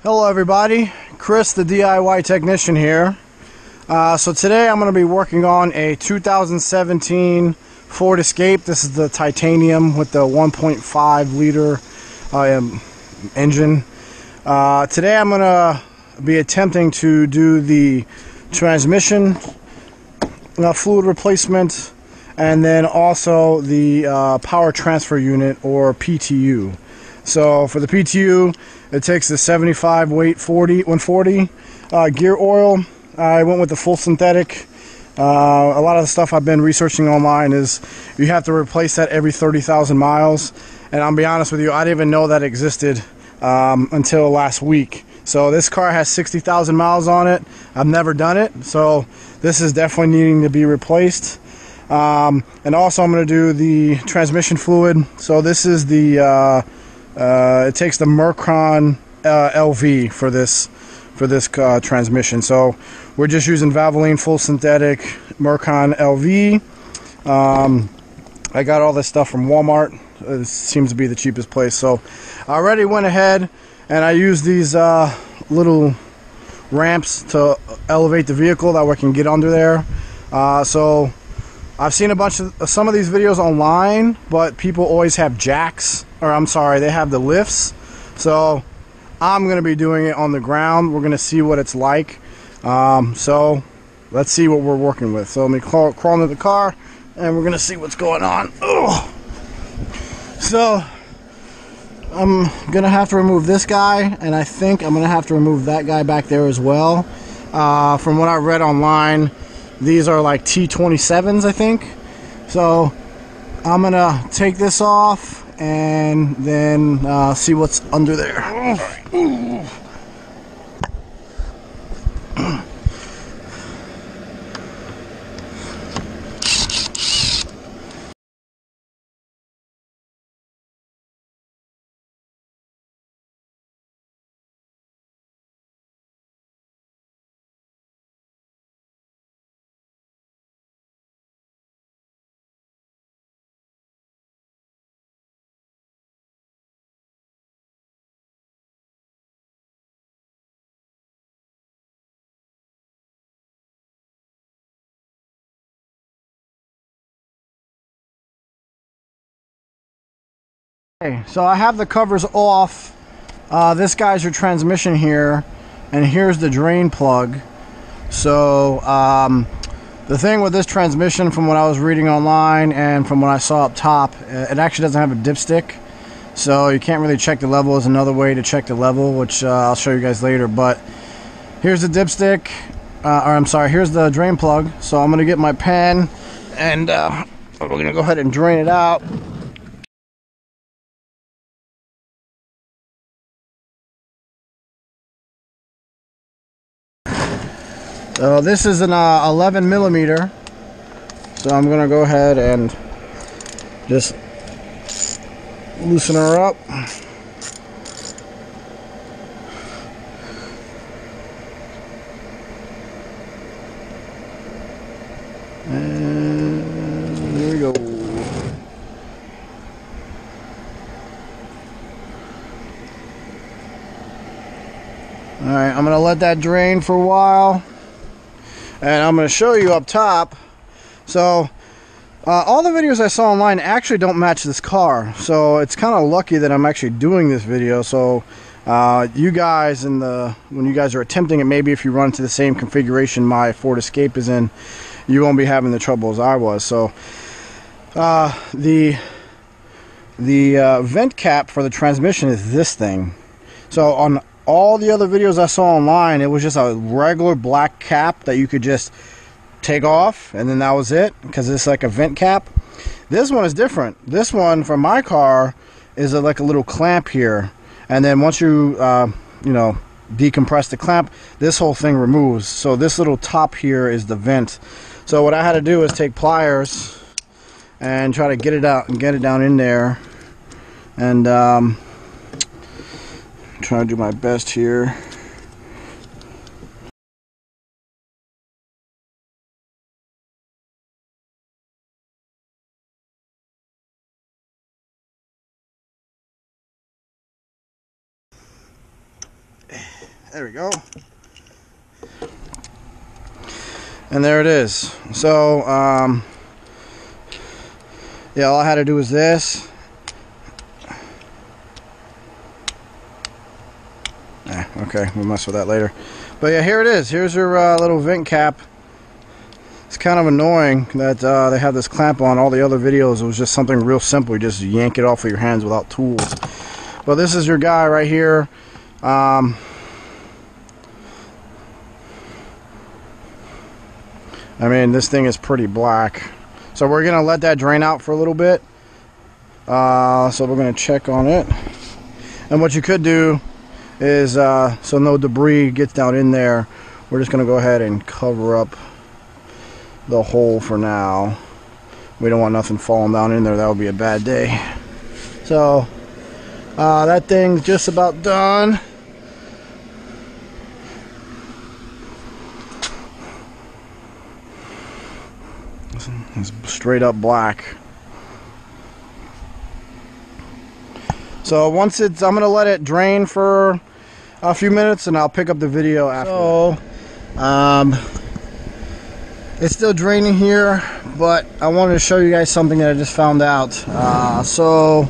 Hello everybody, Chris the DIY technician here. So today I'm going to be working on a 2017 Ford Escape. This is the titanium with the 1.5 liter engine. Today I'm going to be attempting to do the transmission fluid replacement and then also the power transfer unit, or PTU. So for the PTU, it takes the 75 weight 140 gear oil. I went with the full synthetic. A lot of the stuff I've been researching online is you have to replace that every 30,000 miles. And I'll be honest with you, I didn't even know that existed until last week. So this car has 60,000 miles on it. I've never done it, so this is definitely needing to be replaced. And also I'm going to do the transmission fluid. So this is the it takes the Mercon LV for this transmission. So we're just using Valvoline full synthetic Mercon LV. I got all this stuff from Walmart. It seems to be the cheapest place. So I already went ahead and I used these little ramps to elevate the vehicle that we can get under there. So I've seen some of these videos online, but people always have jacks, or I'm sorry, they have the lifts. So I'm going to be doing it on the ground. We're going to see what it's like. So let's see what we're working with. So let me crawl into the car and we're going to see what's going on. Ugh. So I'm going to have to remove this guy, and I think I'm going to have to remove that guy back there as well. From what I read online, these are like T27s, I think. So I'm going to take this off and then see what's under there. Okay, so I have the covers off. This guy's your transmission here, and here's the drain plug. So the thing with this transmission, from what I was reading online and from what I saw up top, it actually doesn't have a dipstick, so you can't really check the level. Is another way to check the level, which I'll show you guys later. But here's the dipstick, or I'm sorry, here's the drain plug. So I'm gonna get my pen and we're gonna go ahead and drain it out. So this is an 11 millimeter, so I'm gonna go ahead and just loosen her up. And here we go. Alright, I'm gonna let that drain for a while. And I'm going to show you up top. So all the videos I saw online actually don't match this car, so it's kind of lucky that I'm actually doing this video. So you guys, when you guys are attempting it, maybe if you run into the same configuration my Ford Escape is in, you won't be having the trouble as I was. So the vent cap for the transmission is this thing. So on all the other videos I saw online, it was just a regular black cap that you could just take off, and then that was it, because it's like a vent cap. This one is different. This one for my car is like a little clamp here, and then once you you know, decompress the clamp, this whole thing removes. So this little top here is the vent. So what I had to do is take pliers and try to get it out and get it down in there, and trying to do my best here. There we go. And there it is. So, yeah, all I had to do was this. Okay, we'll mess with that later. But yeah, here it is. Here's your little vent cap. It's kind of annoying that they have this clamp on. All the other videos, it was just something real simple. You just yank it off with your hands without tools. But this is your guy right here. I mean, this thing is pretty black. So we're going to let that drain out for a little bit. So we're going to check on it. And what you could do is, so no debris gets down in there, we're just going to go ahead and cover up the hole for now. We don't want nothing falling down in there. That would be a bad day. So that thing's just about done. It's straight up black. So once it's, I'm gonna let it drain for a few minutes and I'll pick up the video after. So it's still draining here, but I wanted to show you guys something that I just found out. So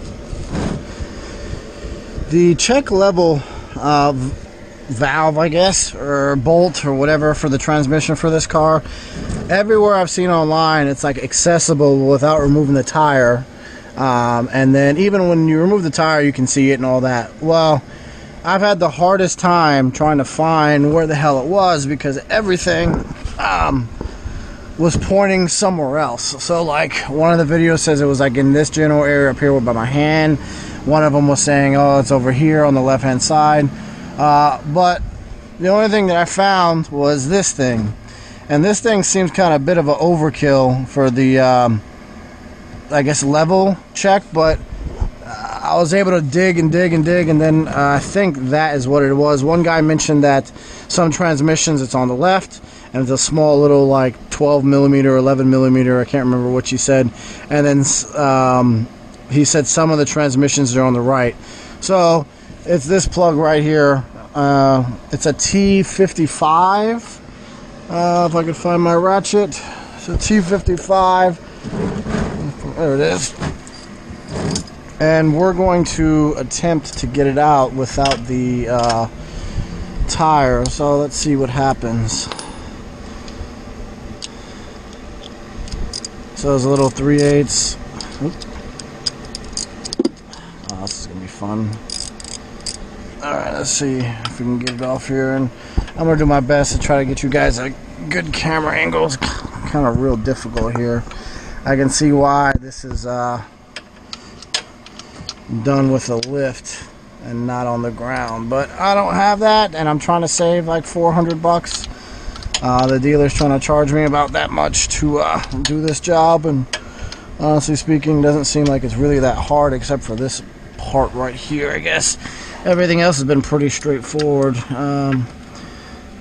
the check level valve, I guess, or bolt or whatever for the transmission for this car, everywhere I've seen online, it's like accessible without removing the tire. And then even when you remove the tire, you can see it and all that. Well, I've had the hardest time trying to find where the hell it was because everything was pointing somewhere else. So like one of the videos says it was like in this general area up here by my hand. One of them was saying, oh, it's over here on the left hand side. But the only thing that I found was this thing. And this thing seems kind of a bit of an overkill for the I guess level check, but I was able to dig and dig and dig, and then I think that is what it was. One guy mentioned that some transmissions it's on the left, and it's a small little like 12 millimeter, 11 millimeter, I can't remember what he said, and then he said some of the transmissions are on the right. So it's this plug right here. It's a T55. If I could find my ratchet, it's a T55. There it is. And we're going to attempt to get it out without the tire. So let's see what happens. So there's a little 3/8. Oh, this is gonna be fun. All right, let's see if we can get it off here, and I'm gonna do my best to try to get you guys a good camera angle. It's kind of real difficult here. I can see why this is done with a lift and not on the ground, but I don't have that, and I'm trying to save like 400 bucks. The dealer's trying to charge me about that much to do this job, and honestly speaking, doesn't seem like it's really that hard except for this part right here, I guess. Everything else has been pretty straightforward.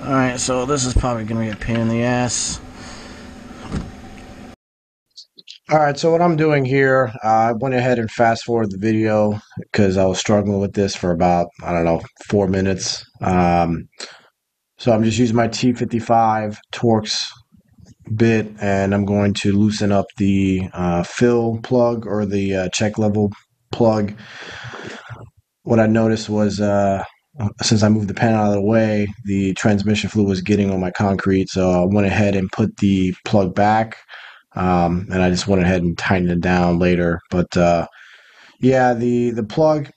Alright, so this is probably going to be a pain in the ass. Alright, so what I'm doing here, I went ahead and fast forward the video because I was struggling with this for about, I don't know, 4 minutes. So I'm just using my T55 Torx bit, and I'm going to loosen up the fill plug or the check level plug. What I noticed was since I moved the pan out of the way, the transmission fluid was getting on my concrete, so I went ahead and put the plug back. And I just went ahead and tightened it down later. But yeah, the plug,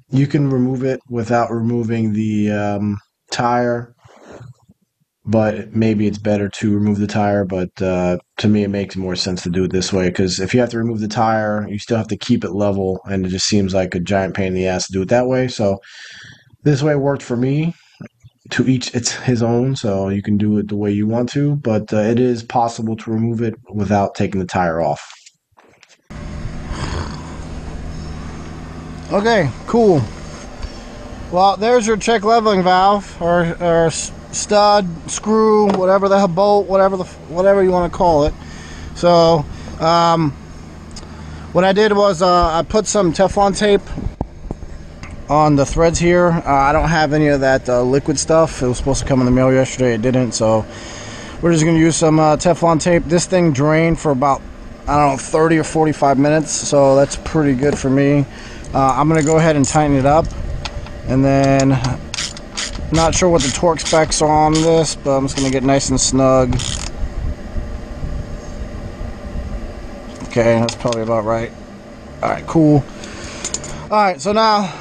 you can remove it without removing the tire, but maybe it's better to remove the tire. But to me, it makes more sense to do it this way, because if you have to remove the tire, you still have to keep it level, and it just seems like a giant pain in the ass to do it that way. So this way worked for me. To each it's his own, so you can do it the way you want to, but it is possible to remove it without taking the tire off. Okay, cool. Well, there's your check leveling valve, or stud, screw, whatever the hell, bolt, whatever you want to call it. So what I did was I put some Teflon tape on the threads here. I don't have any of that liquid stuff. It was supposed to come in the mail yesterday. It didn't, so we're just going to use some Teflon tape. This thing drained for about, I don't know, 30 or 45 minutes, so that's pretty good for me. I'm going to go ahead and tighten it up, and then not sure what the torque specs are on this, but I'm just going to get nice and snug. Okay, that's probably about right. Alright, cool. Alright, so now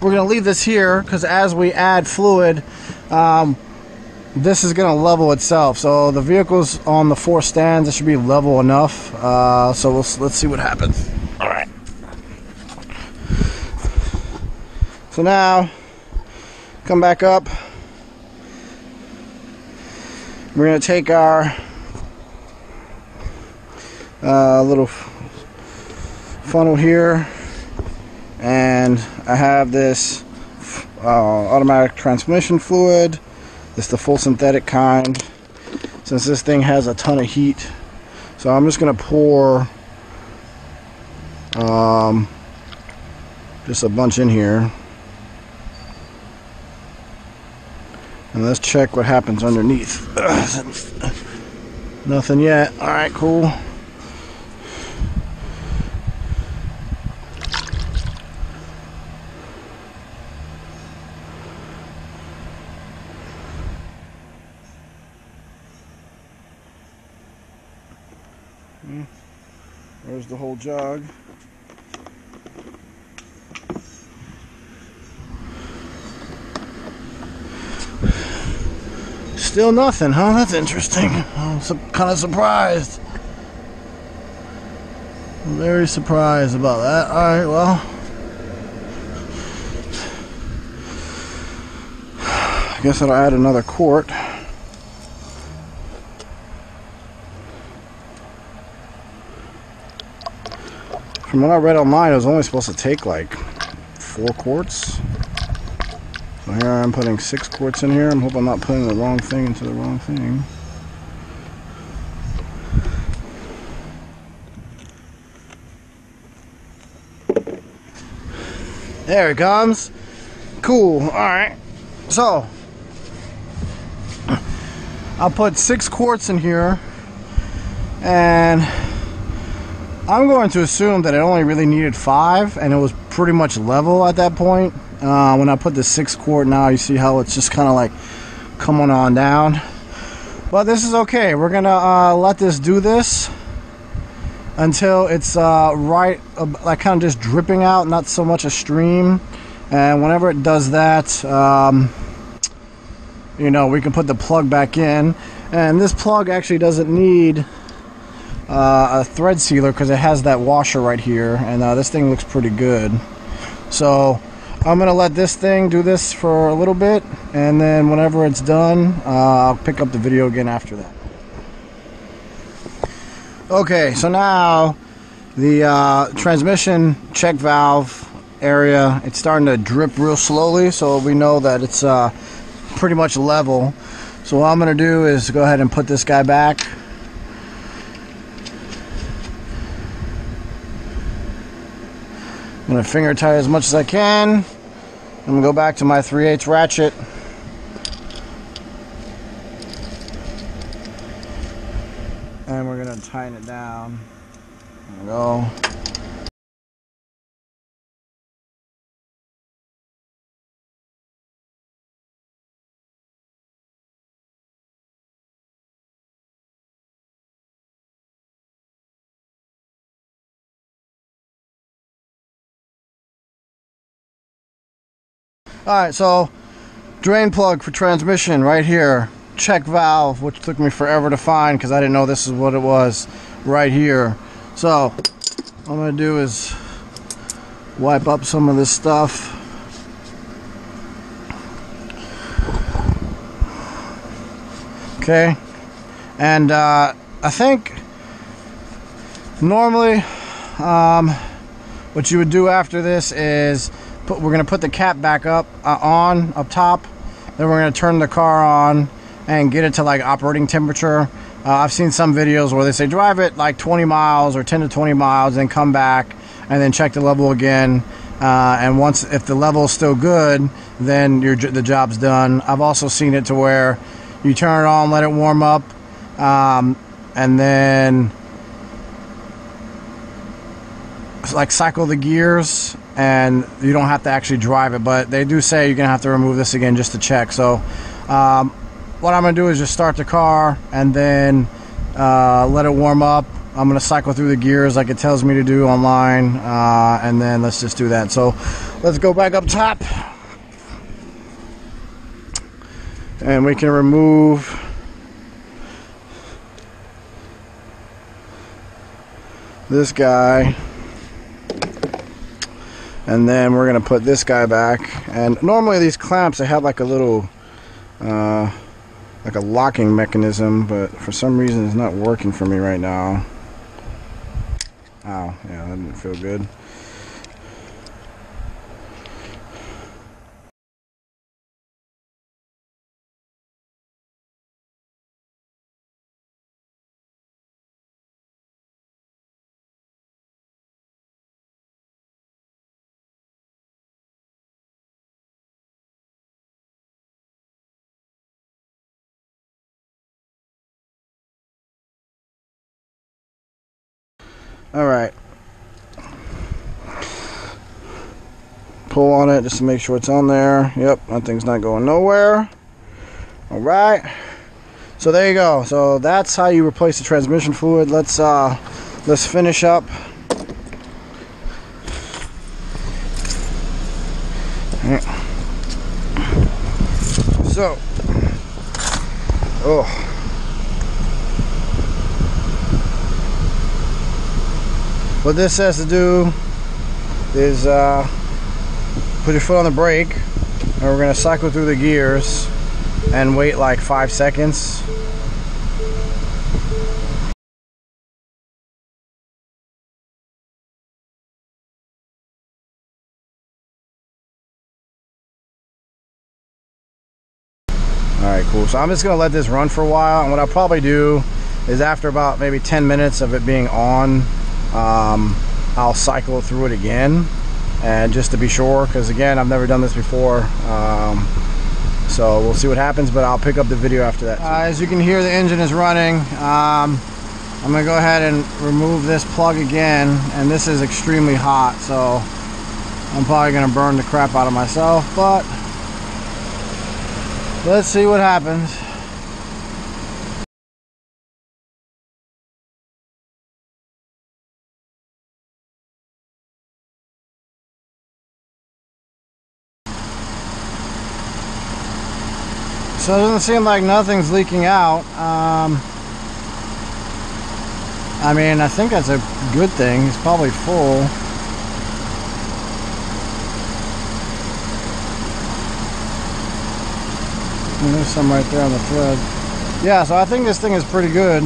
we're going to leave this here, because as we add fluid, this is going to level itself. So the vehicle's on the 4 stands. It should be level enough. So let's see what happens. Alright. So now, come back up. We're going to take our little funnel here, and I have this automatic transmission fluid. It's the full synthetic kind, since this thing has a ton of heat. So I'm just going to pour just a bunch in here. And let's check what happens underneath. Nothing yet. Alright, cool. There's the whole jug. Still nothing, huh? That's interesting. I'm kind of surprised. I'm very surprised about that. Alright, well, I guess I'll add another quart. From what I read online, it was only supposed to take like 4 quarts. So here I'm putting 6 quarts in here. I'm hoping I'm not putting the wrong thing into the wrong thing. There it comes. Cool. Alright. So, I'll put 6 quarts in here, and I'm going to assume that it only really needed 5, and it was pretty much level at that point. When I put the 6 quart now, you see how it's just kind of like coming on down. But this is okay. We're going to let this do this until it's right, like kind of just dripping out, not so much a stream. And whenever it does that, you know, we can put the plug back in. And this plug actually doesn't need a thread sealer because it has that washer right here, and this thing looks pretty good. So I'm gonna let this thing do this for a little bit, and then whenever it's done, I'll pick up the video again after that. Okay, so now the transmission check valve area, it's starting to drip real slowly, so we know that it's pretty much level. So what I'm gonna do is go ahead and put this guy back. I'm going to finger tight as much as I can. I'm going to go back to my 3/8 ratchet. And we're going to tighten it down. There we go. Alright, so drain plug for transmission right here. Check valve, which took me forever to find because I didn't know this is what it was, right here. So what I'm going to do is wipe up some of this stuff. Okay, and I think normally what you would do after this is we're going to put the cap back up up top, then we're going to turn the car on and get it to like operating temperature. I've seen some videos where they say drive it like 20 miles or 10 to 20 miles, then come back and then check the level again, and once, if the level is still good, then the job's done. I've also seen it to where you turn it on, let it warm up, and then like cycle the gears, and you don't have to actually drive it, but they do say you're gonna have to remove this again just to check. So what I'm gonna do is just start the car and then let it warm up. I'm gonna cycle through the gears like it tells me to do online, and then let's just do that. So let's go back up top, and we can remove this guy, and then we're gonna put this guy back. And normally these clamps, they have like a little like a locking mechanism, but for some reason it's not working for me right now. Ow, yeah, that didn't feel good. All right. Pull on it just to make sure it's on there. Yep, that thing's not going nowhere. All right. So there you go. So that's how you replace the transmission fluid. Let's finish up. So, what this says to do is put your foot on the brake, and we're going to cycle through the gears and wait like 5 seconds. Alright, cool. So I'm just going to let this run for a while, and what I'll probably do is after about maybe 10 minutes of it being on, I'll cycle through it again, and just to be sure, because again, I've never done this before, so we'll see what happens, but I'll pick up the video after that. As you can hear, the engine is running. I'm gonna go ahead and remove this plug again, and this is extremely hot, so I'm probably gonna burn the crap out of myself, but let's see what happens. So it doesn't seem like nothing's leaking out. I mean, I think that's a good thing. It's probably full. And there's some right there on the thread. Yeah, so I think this thing is pretty good.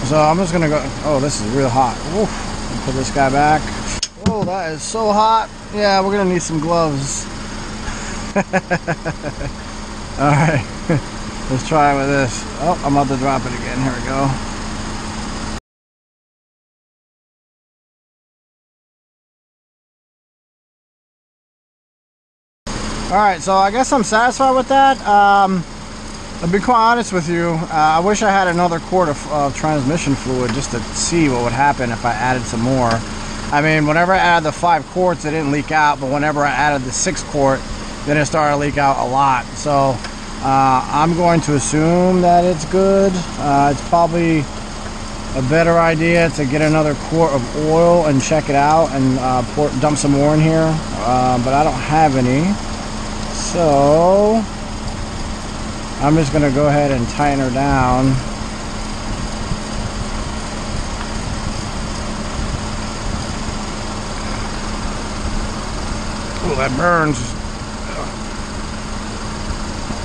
So I'm just gonna go. Oh, this is real hot. Oof. Put this guy back. Oh, that is so hot. Yeah, we're gonna need some gloves. Alright, let's try it with this. Oh, I'm about to drop it again. Here we go. Alright, so I guess I'm satisfied with that. I'll be quite honest with you. I wish I had another quart of transmission fluid just to see what would happen if I added some more. I mean, whenever I added the 5 quarts, it didn't leak out, but whenever I added the 6 quart, then it started to leak out a lot. So I'm going to assume that it's good. It's probably a better idea to get another quart of oil and check it out and dump some more in here, but I don't have any, so I'm just gonna go ahead and tighten her down. Oh, that burns.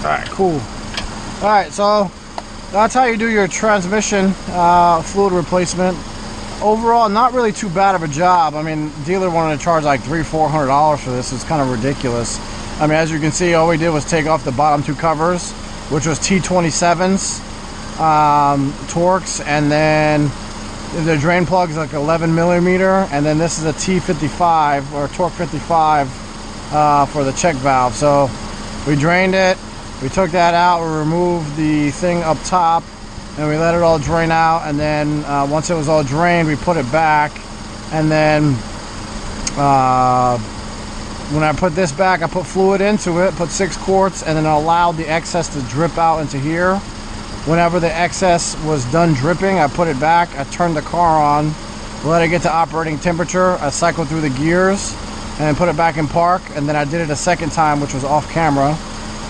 Alright, cool. Alright, so that's how you do your transmission fluid replacement. Overall, not really too bad of a job. I mean, dealer wanted to charge like $300–400 for this. It's kind of ridiculous. I mean, as you can see, all we did was take off the bottom 2 covers, which was T27s, Torx, and then The drain plug is like 11 millimeter, and then this is a T55 or torque 55 for the check valve. So we drained it, we took that out, we removed the thing up top, and we let it all drain out. And then once it was all drained, we put it back. And then when I put this back, I put fluid into it, put 6 quarts, and then I allowed the excess to drip out into here. Whenever the excess was done dripping, I put it back, I turned the car on, let it get to operating temperature, I cycled through the gears, and put it back in park. And then I did it a second time, which was off camera.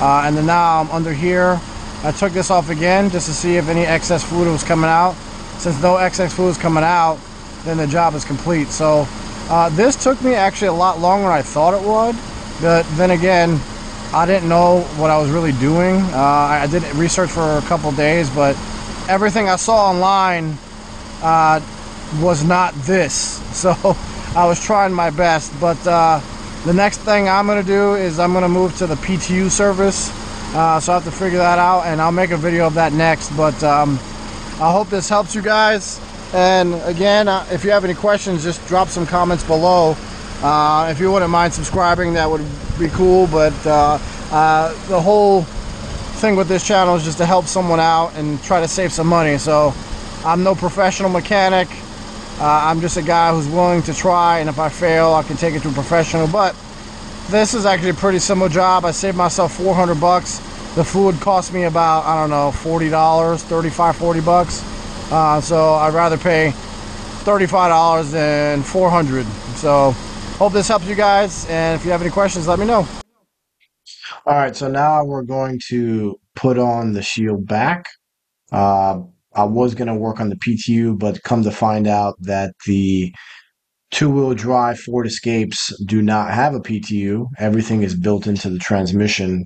And then now I'm under here. I took this off again just to see if any excess fluid was coming out. Since no excess fluid is coming out, then the job is complete. So this took me actually a lot longer than I thought it would. But then again, I didn't know what I was really doing. I did research for a couple days, but everything I saw online was not this. So I was trying my best. But the next thing I'm going to do is I'm going to move to the PTU service. So I have to figure that out, and I'll make a video of that next. But I hope this helps you guys. And again, if you have any questions, just drop some comments below. If you wouldn't mind subscribing, that would be cool. But the whole thing with this channel is just to help someone out and try to save some money. So I'm no professional mechanic. I'm just a guy who's willing to try, and if I fail, I can take it to a professional. But this is actually a pretty simple job. I saved myself 400 bucks. The fluid cost me about, I don't know, $40, 35, 40 bucks. So I'd rather pay $35 than 400. So hope this helps you guys, and if you have any questions, let me know. All right, so now we're going to put on the shield back. I was going to work on the PTU, but come to find out that the two-wheel drive Ford Escapes do not have a PTU. Everything is built into the transmission.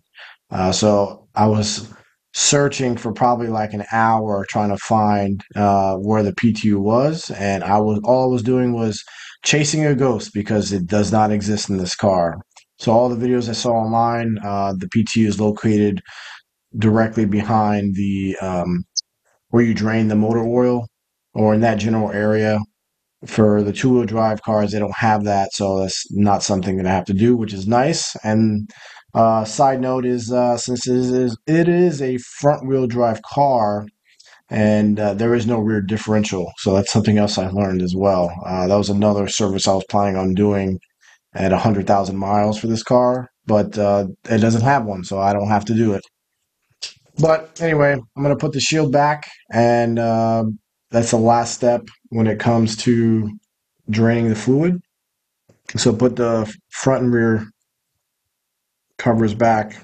So I was searching for probably like an hour trying to find where the PTU was, and all I was doing was chasing a ghost because it does not exist in this car. So all the videos I saw online, the PTU is located directly behind the where you drain the motor oil, or in that general area. For the two-wheel drive cars, they don't have that, so that's not something that I have to do, which is nice. And side note is, since it is a front-wheel drive car, and there is no rear differential, so that's something else I learned as well. That was another service I was planning on doing at 100,000 miles for this car, but it doesn't have one, so I don't have to do it. But anyway, I'm going to put the shield back, and that's the last step when it comes to draining the fluid. So put the front and rear covers back.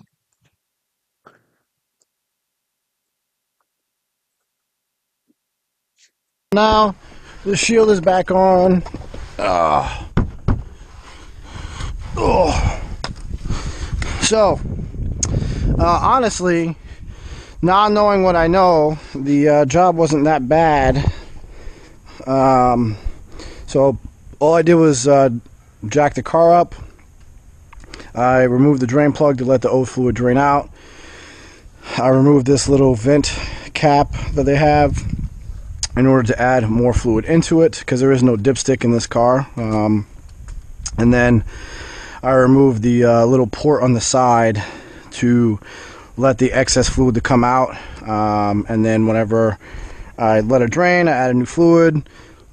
Now the shield is back on. So honestly, not knowing what I know, the job wasn't that bad. So all I did was jack the car up. I removed the drain plug to let the old fluid drain out. I removed this little vent cap that they have in order to add more fluid into it, because there is no dipstick in this car. And then I removed the little port on the side to let the excess fluid to come out. And then whenever I let it drain, I added new fluid,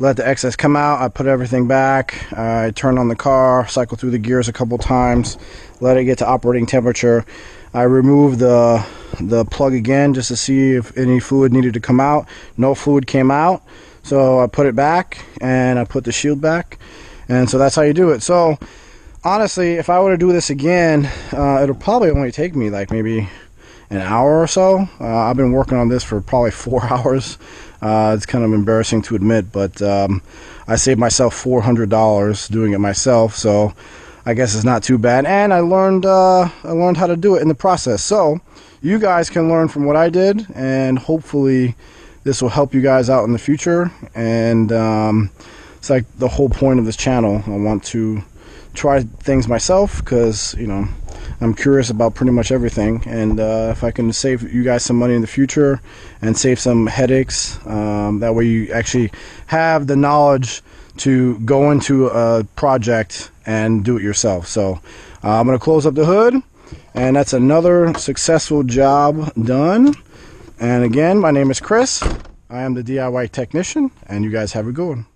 let the excess come out, I put everything back, I turned on the car, cycled through the gears a couple times, let it get to operating temperature. I removed the plug again just to see if any fluid needed to come out. No fluid came out, so I put it back and I put the shield back, and so that's how you do it. So honestly, if I were to do this again, it'll probably only take me like maybe an hour or so. I've been working on this for probably 4 hours. It's kind of embarrassing to admit, but I saved myself $400 doing it myself, so I guess it's not too bad. And I learned how to do it in the process. So you guys can learn from what I did, and hopefully this will help you guys out in the future. And it's like the whole point of this channel. I want to try things myself because, you know, I'm curious about pretty much everything, and if I can save you guys some money in the future and save some headaches, that way you actually have the knowledge to go into a project and do it yourself. So I'm going to close up the hood, and that's another successful job done. And again, my name is Chris. I am the DIY technician, and you guys have a good one.